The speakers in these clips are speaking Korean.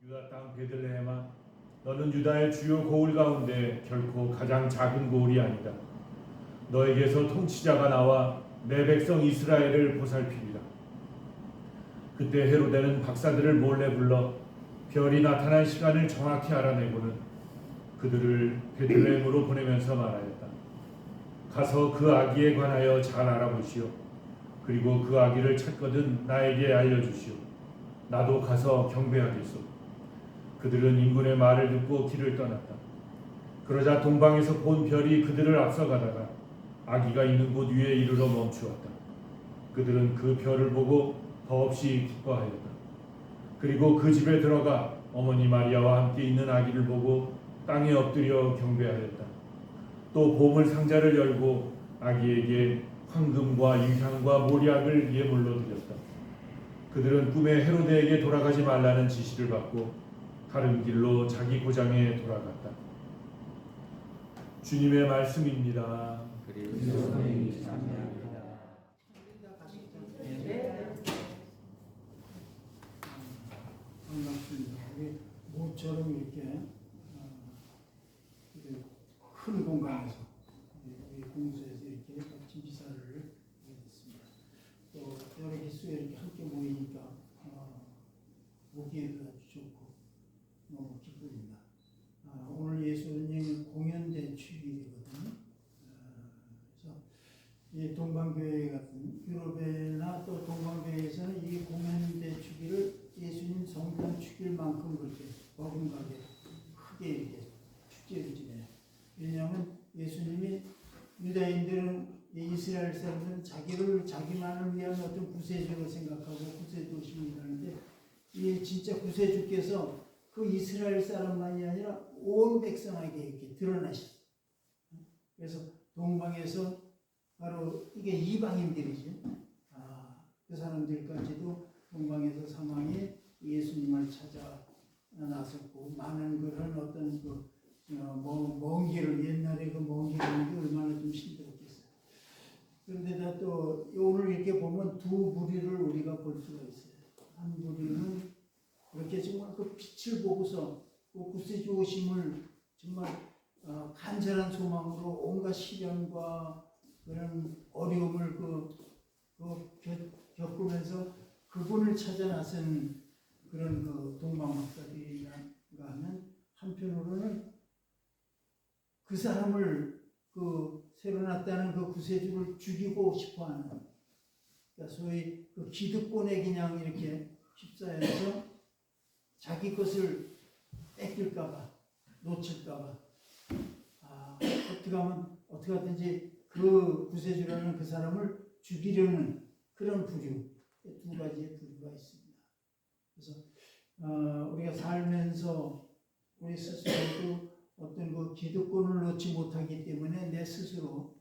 그가 땅 베들레헴아, 너는 유다의 주요 고을 가운데 결코 가장 작은 고을이 아니다. 너에게서 통치자가 나와 내 백성 이스라엘을 보살피리라. 그때 헤로데는 박사들을 몰래 불러 별이 나타난 시간을 정확히 알아내고는 그들을 베들레헴으로 보내면서 말하였다. 가서 그 아기에 관하여 잘 알아보시오. 그리고 그 아기를 찾거든 나에게 알려주시오. 나도 가서 경배하겠소. 그들은 인군의 말을 듣고 길을 떠났다. 그러자 동방에서 본 별이 그들을 앞서가다가 아기가 있는 곳 위에 이르러 멈추었다. 그들은 그 별을 보고 더없이 기뻐하였다. 그리고 그 집에 들어가 어머니 마리아와 함께 있는 아기를 보고 땅에 엎드려 경배하였다. 또 보물 상자를 열고 아기에게 황금과 유향과 몰약을 예물로 드렸다. 그들은 꿈에 헤로데에게 돌아가지 말라는 지시를 받고 다른 길로 자기 고장에 돌아갔다. 주님의 말씀입니다. 그리스도의 찬양합니다. 반갑습니다. 우리 모처럼 이렇게 큰 공간에서 우리 공수에서 이렇게 멋진 기사를 했습니다. 또 여러 기수에 이렇게 함께 모이니까 보기에도 아주 좋고 너무 기쁩니다. 오늘 예수님 공연대 주일이거든요. 그래서 이 동방교회 같은 유럽이나 또 동방교회에서는 이 공연대 주기를 예수님 성탄 축일만큼 그렇게 어긋나게 크게 이렇게 축제를 지내요. 왜냐하면 예수님이 유다인들은 이스라엘 사람들은 자기만을 위한 어떤 구세주로 생각하고 구세주심이라는데 이 진짜 구세주께서 그 이스라엘 사람만이 아니라 온 백성에게 이렇게 드러나셨어요. 그래서 동방에서 바로 이게 이방인들이지. 그 사람들까지도 동방에서 사망에 예수님을 찾아 나섰고 많은 그런 어떤 먼 길을 옛날에 그 먼 길을 얼마나 좀 힘들었겠어요. 그런데다 또 오늘 이렇게 보면 두 무리를 우리가 볼 수가 있어요. 한 무리는 그렇게 정말 그 빛을 보고서 그 구세주 오심을 정말 간절한 소망으로 온갖 시련과 그런 어려움을 겪으면서 그분을 찾아 나선 그런 그 동방 박사들이가 하면 한편으로는 그 사람을 그 새로 났다는 그 구세주를 죽이고 싶어하는, 그러니까 소위 그 기득권에 그냥 이렇게 휩싸여서 자기 것을 뺏길까봐 놓칠까봐 어떻게 하든지 그 구세주라는 그 사람을 죽이려는 그런 부류, 두 가지의 부류가 있습니다. 그래서 우리가 살면서 우리 스스로도 어떤 그 기득권을 놓지 못하기 때문에 내 스스로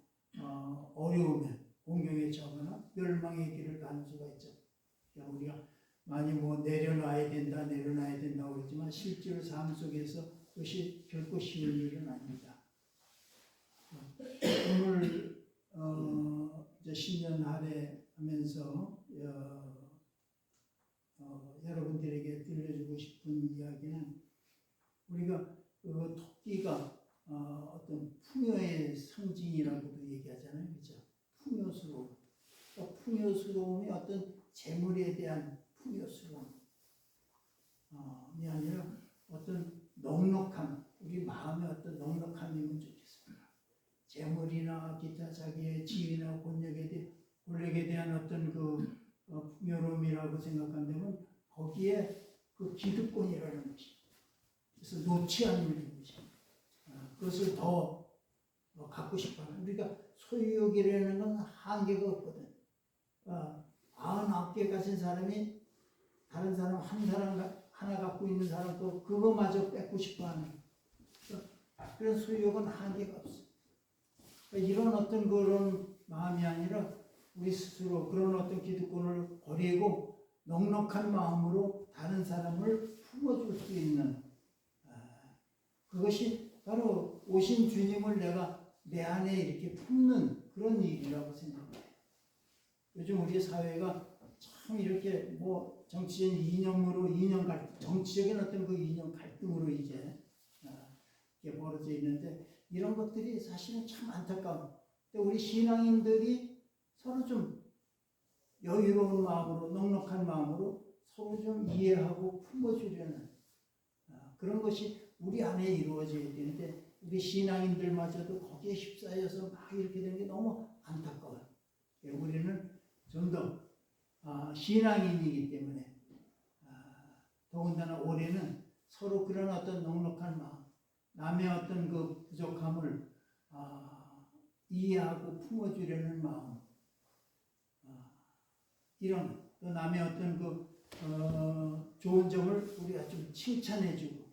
어려우면 공경에 처하거나 멸망의 길을 가는 수가 있죠. 그러니까 우리가 많이 내려놔야 된다 그러지만 실제로 삶 속에서 그것이 결코 쉬운 일은 아닙니다. 오늘 이제 신년 할애 하면서 여러분들에게 들려주고 싶은 이야기는 우리가 그 토끼가 어떤 풍요의 상징이라고도 얘기하잖아요, 그렇죠? 풍요스러움, 그러니까 풍요스러움이 어떤 재물에 대한 풍요스러움이 아니라 어떤 넉넉함, 우리 마음의 어떤 넉넉함이면 좋겠습니다. 재물이나 기타 자기의 지위나 권력에 대한 어떤 그 풍요로움이라고 생각한다면 거기에 그 기득권이라는 것이, 그래서 놓지 않는 것이, 그것을 더 갖고 싶어하는, 우리가 소유욕이라는 건 한계가 없거든. 99개 가진 사람이 다른 사람 하나 갖고 있는 사람도 그거마저 뺏고 싶어하는 그런 소유욕은 한계가 없어. 이런 어떤 그런 마음이 아니라 우리 스스로 그런 어떤 기득권을 버리고 넉넉한 마음으로 다른 사람을 품어줄 수 있는, 그것이 바로 오신 주님을 내가 내 안에 이렇게 품는 그런 일이라고 생각해요. 요즘 우리 사회가 참 이렇게 뭐 정치적인 정치적인 어떤 그 이념 갈등으로 이제 이게 벌어져 있는데 이런 것들이 사실은 참 안타까워. 우리 신앙인들이 서로 좀 여유로운 마음으로 넉넉한 마음으로 서로 좀 이해하고 품어주려는 그런 것이 우리 안에 이루어져야 되는데 우리 신앙인들마저도 거기에 휩싸여서 막 이렇게 되는 게 너무 안타까워요. 우리는 좀 더 신앙인이기 때문에 더군다나 올해는 서로 그런 어떤 넉넉한 마음, 남의 어떤 그 부족함을 이해하고 품어주려는 마음, 이런 또 남의 어떤 그 좋은 점을 우리가 좀 칭찬해주고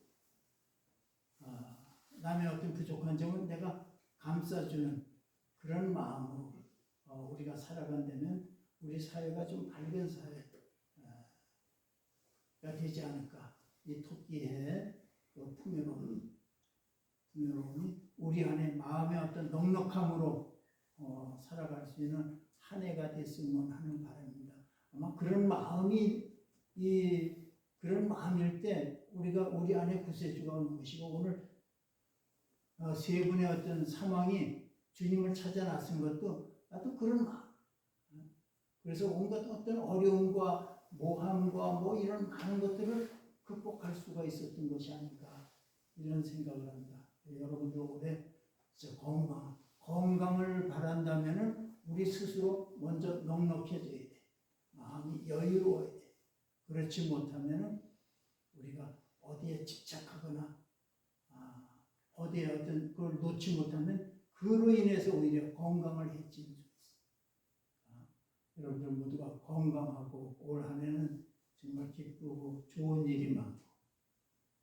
남의 어떤 부족한 점을 내가 감싸주는 그런 마음으로 우리가 살아간다면 우리 사회가 좀 밝은 사회가 되지 않을까. 이 토끼의 그 풍요로움이 우리 안에 마음의 어떤 넉넉함으로 살아갈 수 있는 한 해가 됐으면 하는 바람입니다. 아마 그런 마음일 때 우리가 우리 안에 구세주가 오는 것이고 오늘 세 분의 어떤 상황이 주님을 찾아 나선 것도 나도 그런 마음. 그래서 온갖 어떤 어려움과 모함과 뭐 이런 많은 것들을 극복할 수가 있었던 것이 아닌가 이런 생각을 합니다. 여러분들 올해 건강을 바란다면은 우리 스스로 먼저 넉넉해져야 돼. 마음이 여유로워야 돼. 그렇지 못하면은 우리가 어디에 집착하거나 어디에 어떤 걸 놓지 못하면 그로 인해서 오히려 건강을 해치는 수 있어요. 여러분들 모두가 건강하고 올 한 해는 정말 기쁘고 좋은 일이 많고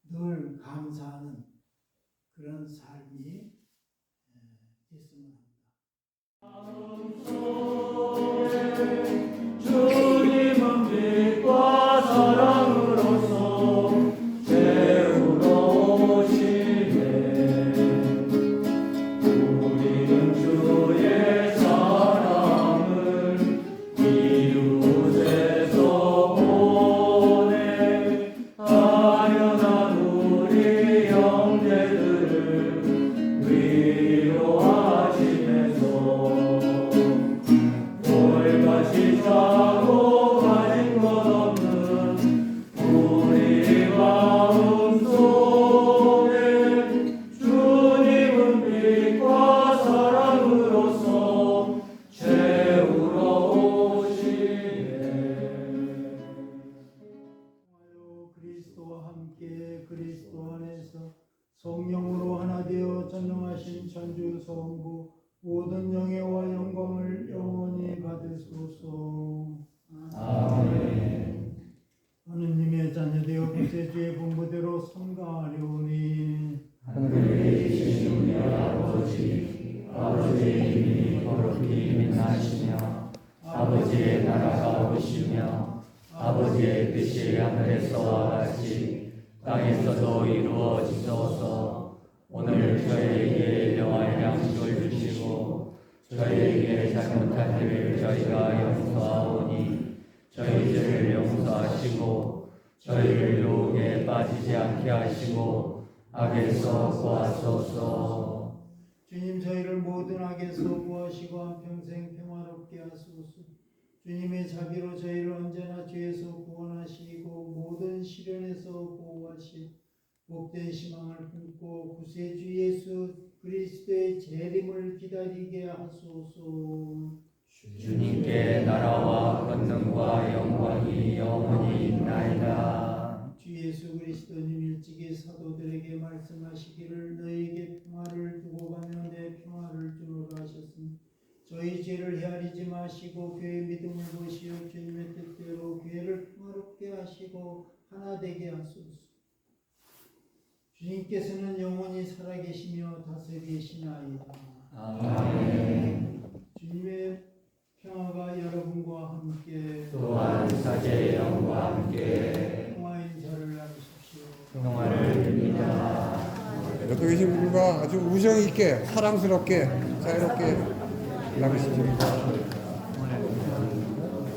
늘 감사하는 그런 삶이 됐으면 합니다. 주님은 빛과 사랑으로서 채우러 오시네. 우리는 주의 사랑을 이웃에서 보내 아련한 우리 형제들을 위로하시면서 돌같이 자고 가진 것 없는 우리 마음속에 주님은 빛과 사랑으로서 채우러 오시네. 그리스도와 함께 그리스도 안에서 성령으로 하나 되어 전능하신 천주 성부 모든 영예와 영광을 영원히 받으소서. 아멘. 하느님의 자녀되어 구세주의 분부대로 성가하려니 하늘에 계신 우리 아버지, 아버지의 이름이 거룩히 빛나시며 아버지의 나라가 오시며 아버지의 뜻이 하늘에서와 같이 땅에서도 이루어지소서. 오늘 저희에게 일용할 양식을 주시고 저희에게 잘못한 일을 저희가 용서하오니 저희 죄를 용서하시고 저희를 유혹에 빠지지 않게 하시고 악에서 구하소서. 주님 저희를 모든 악에서 구하시고 한평생 평화롭게 하소서. 주님의 자비로 저희를 언제나 죄에서 구원하시고 모든 시련에서 보호하시 복된 희망을 품고 구세주 예수 그리스도의 재림을 기다리게 하소서. 주님께 나라와 권능과 영광이 영원히 있나이다. 주 예수 그리스도님 일찍이 사도들에게 말씀하시기를 너희에게 평화를 두고 가며 내 평화를 주노라 하셨으니 저희 죄를 헤아리지 마시고 교회의 믿음을 보시어 주님의 뜻대로 교회를 평화롭게 하시고 하나 되게 하소서. 주님께서는 영원히 살아계시며 다스리시나이다. 아멘. 주님의 평화가 여러분과 함께 또한 사제의 영과 함께 평화 인사를 나누십시오. 평화를 빕니다. 옆에 계신 분과 아주 우정 있게 사랑스럽게 자유롭게 나누시죠.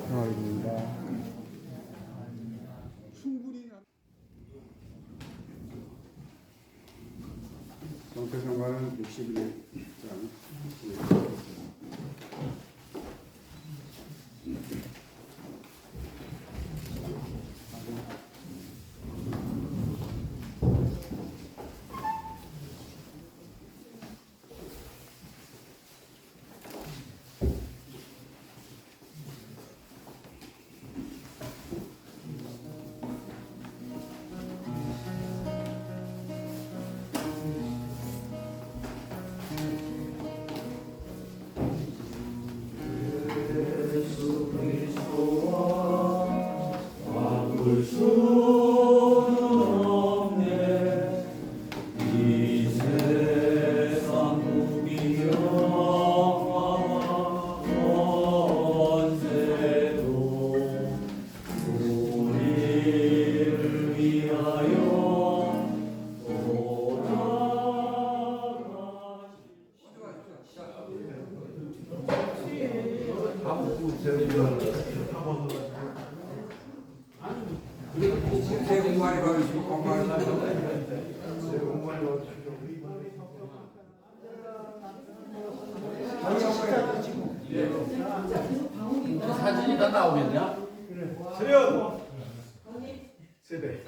평화입니다. 새해 복 많이 받으시고 건강하시고. 사진이 다 나오겠냐? 세련 세대.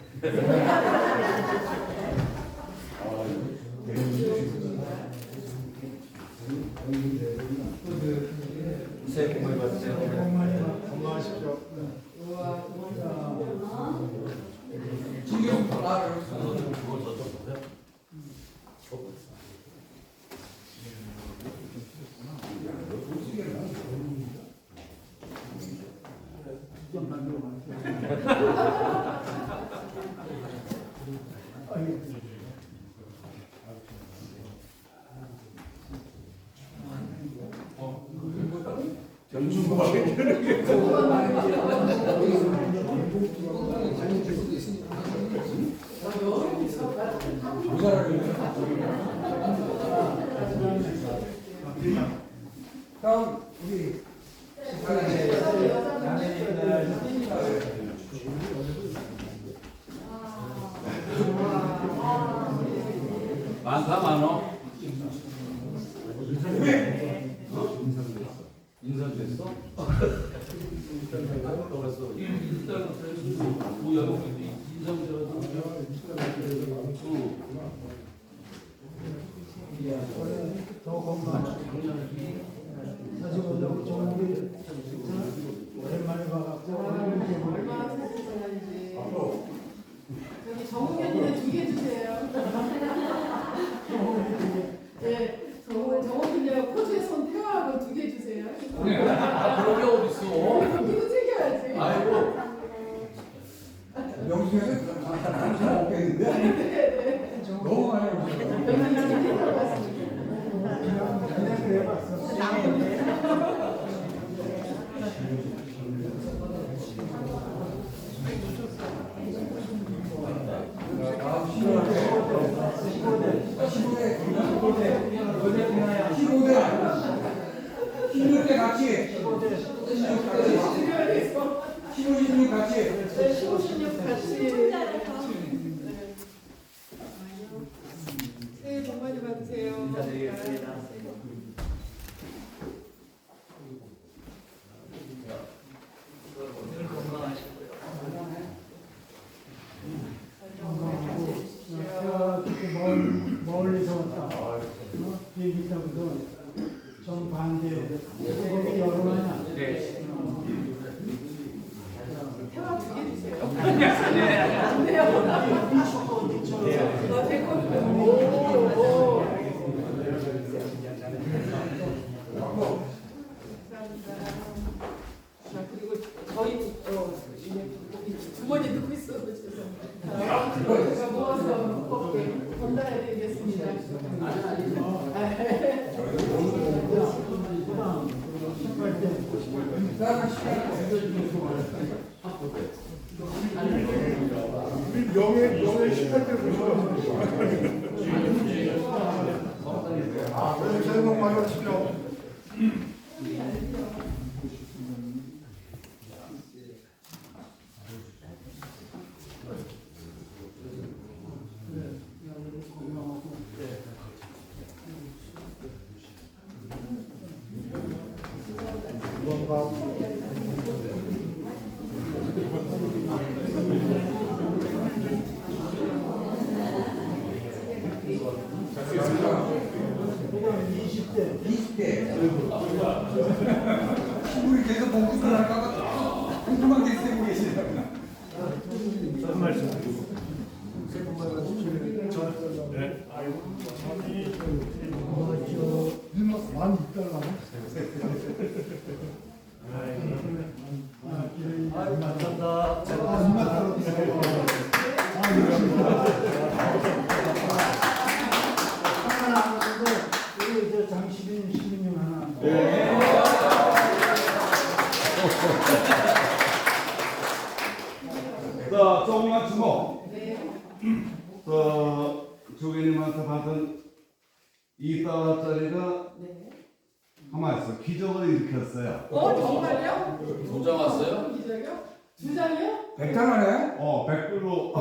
새해 복 많이 받으세요. 건강하십시오. 지금 다음 우리 많다 많어. 인선됐어? 더 건강. 사실 오늘 우리 오랜만에 봐갖고 얼마나 사랑하는지. 저기 정훈이는 2개 주세요. 네, 정훈이는 코주에 손 태워하고 2개 주세요. 그런 게 어딨어? 이거 챙겨야지. 아이고. 명수에서 잘 먹겠는데? 너무 많이 먹었어요. 여기 이렇게 들어갔습니다. 그냥 그래봤어. 다음 15대 같이 15, 16 같이 15, 16 같이. 새해 복 많이 받으세요. 인사드리겠습니다. 멀리서 왔다. 비행기 타고서 정반대 거기 여름이야. 태화 2개 주세요. 안 돼요. 오. 감사합니다. 자, 그리고 저희 주머니 넣고 있어서 죄송합니다. 제가 모아서 무겁게 건다야 되겠습니다. 명예 식할 때 보시면 새해 복 많이 받으십시오. 우리 계속 봉투를 할까봐 궁금한 게 있으면 계시더라고요. 무슨 말씀 드리고. 네. 많이 있더라고. 장시빈 시민님 하나. 자, 조금만 주고, 주교님한테 받은 2달러짜리가 가만 있어. 기적을 일으켰어요. 정말요? 도장 왔어요? 기적이요? 두 장이요? 100단하네? 100불로. 아,